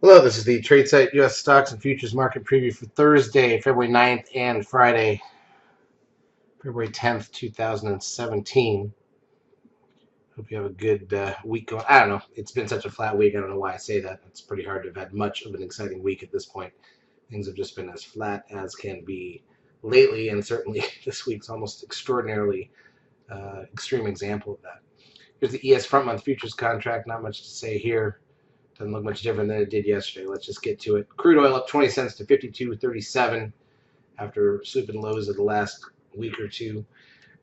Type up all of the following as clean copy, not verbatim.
Hello, this is the Tradesight U.S. Stocks and Futures Market Preview for Thursday, February 9th, and Friday, February 10th, 2017. Hope you have a good week going. I don't know. It's been such a flat week. I don't know why I say that. It's pretty hard to have had much of an exciting week at this point. Things have just been as flat as can be lately, and certainly this week's almost extraordinarily extreme example of that. Here's the ES front month futures contract. Not much to say here. Doesn't look much different than it did yesterday. Let's just get to it. Crude oil up 20 cents to 52.37 after swooping lows of the last week or two.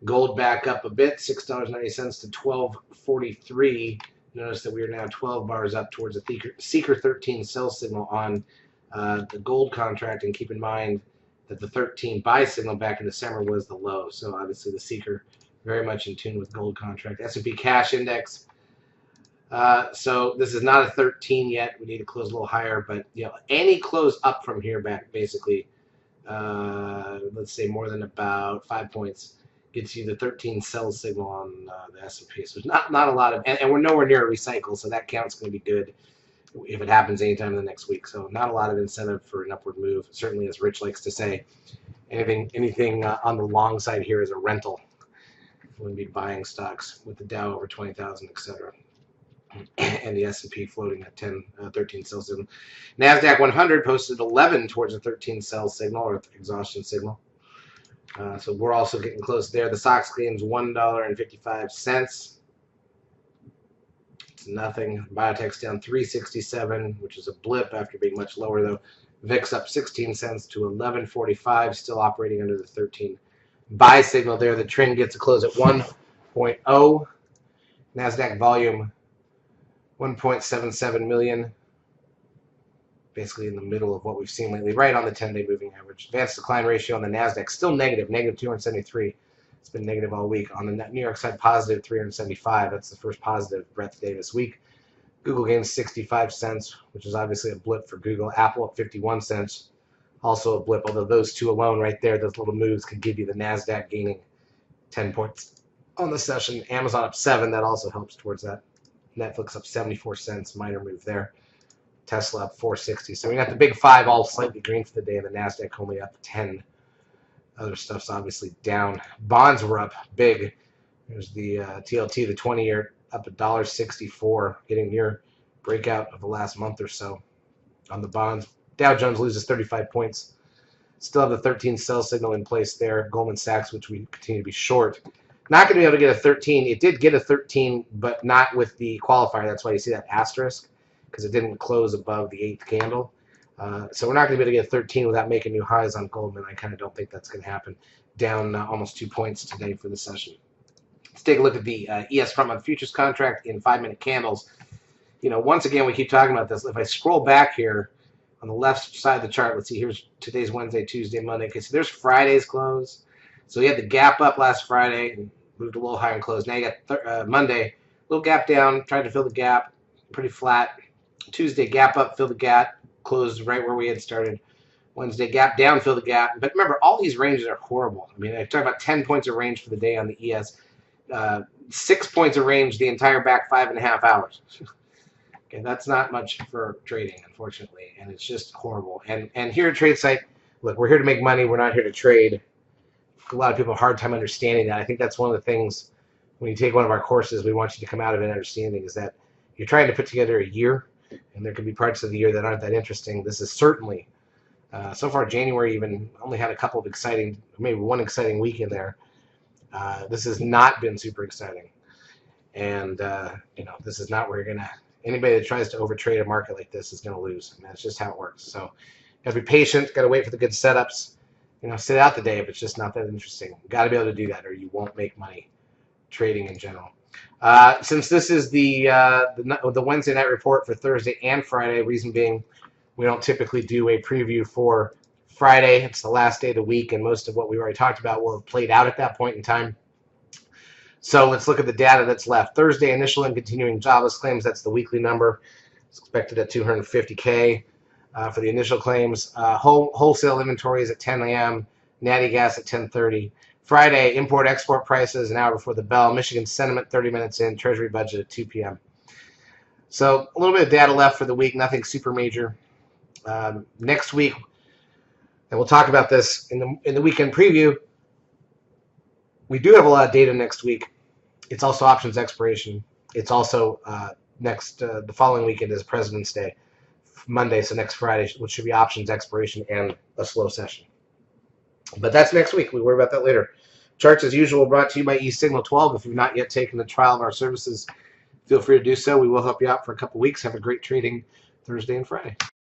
Gold back up a bit, $6.90 to 12.43. Notice that we are now 12 bars up towards the Seeker 13 sell signal on the gold contract, and keep in mind that the 13 buy signal back in December was the low. So obviously the Seeker very much in tune with gold contract. S&P cash index. So this is not a 13 yet. We need to close a little higher, but any close up from here back, basically, let's say more than about 5 points, gets you the 13 sell signal on the S&P. So there's not a lot of, and we're nowhere near a recycle, so that count's going to be good if it happens anytime in the next week. So not a lot of incentive for an upward move. Certainly, as Rich likes to say, anything on the long side here is a rental. Wouldn't be buying stocks with the Dow over 20,000, etc. And the S&P floating at 13 sell signal. Nasdaq 100 posted 11 towards a 13 sell signal or exhaustion signal. So we're also getting close there. The SOX gains $1.55. It's nothing. Biotech's down 367, which is a blip after being much lower though. VIX up 16 cents to 11.45, still operating under the 13 buy signal there. The trend gets a close at 1.0. Nasdaq volume 1.77 million, basically in the middle of what we've seen lately, right on the 10-day moving average. Advanced decline ratio on the Nasdaq still negative 273. It's been negative all week. On the New York side, positive 375. That's the first positive breadth day this week. Google gains 65 cents, which is obviously a blip for Google. Apple up 51 cents, also a blip, although those two alone right there, those little moves could give you the Nasdaq gaining 10 points on the session. Amazon up 7, that also helps towards that. Netflix up 74 cents, minor move there. Tesla up 460. So we got the big five all slightly green for the day, and the Nasdaq only up 10. Other stuff's obviously down. Bonds were up big. There's the TLT, the 20-year, up $1.64, getting near breakout of the last month or so on the bonds. Dow Jones loses 35 points. Still have the 13 sell signal in place there. Goldman Sachs, which we continue to be short, not going to be able to get a 13. It did get a 13, but not with the qualifier. That's why you see that asterisk, because it didn't close above the 8th candle. So we're not going to be able to get a 13 without making new highs on Goldman. I kind of don't think that's going to happen. Down almost 2 points today for the session. Let's take a look at the ES front month futures contract in 5-minute candles. Once again, we keep talking about this. If I scroll back here on the left side of the chart, let's see, here's today's Wednesday, Tuesday, Monday. Okay, so there's Friday's close. So you had the gap up last Friday and moved a little higher and closed. Now you got Monday, little gap down, tried to fill the gap, pretty flat. Tuesday, gap up, fill the gap, closed right where we had started. Wednesday, gap down, fill the gap. But remember, all these ranges are horrible. I mean, I talk about 10 points of range for the day on the ES. 6 points of range the entire back 5.5 hours. Okay, that's not much for trading, unfortunately, and it's just horrible. And here at Tradesight, look, we're here to make money. We're not here to trade. A lot of people have a hard time understanding that. I think that's one of the things when you take one of our courses, we want you to come out of it understanding is that you're trying to put together a year, and there could be parts of the year that aren't that interesting. This is certainly, so far January even only had a couple of exciting, maybe one exciting week in there. This has not been super exciting. And, this is not where you're going to, anybody that tries to overtrade a market like this is going to lose. I mean, that's just how it works. So got to be patient, got to wait for the good setups. Sit out the day if it's just not that interesting. Got to be able to do that or you won't make money trading in general. Since this is the Wednesday night report for Thursday and Friday, reason being we don't typically do a preview for Friday. It's the last day of the week, and most of what we already talked about will have played out at that point in time. So let's look at the data that's left. Thursday, initial and continuing jobless claims. That's the weekly number. It's expected at 250K for the initial claims. Wholesale inventory is at 10 a.m. Natty gas at 10:30. Friday, import-export prices an hour before the bell. Michigan sentiment 30 minutes in. Treasury budget at 2 p.m. So a little bit of data left for the week, nothing super major. Next week, and we'll talk about this in the weekend preview. We do have a lot of data next week. It's also options expiration. It's also the following weekend is President's Day, Monday, so next Friday, which should be options expiration and a slow session. But that's next week. We worry about that later. Charts, as usual, brought to you by eSignal 12. If you've not yet taken the trial of our services, feel free to do so. We will help you out for a couple weeks. Have a great trading Thursday and Friday.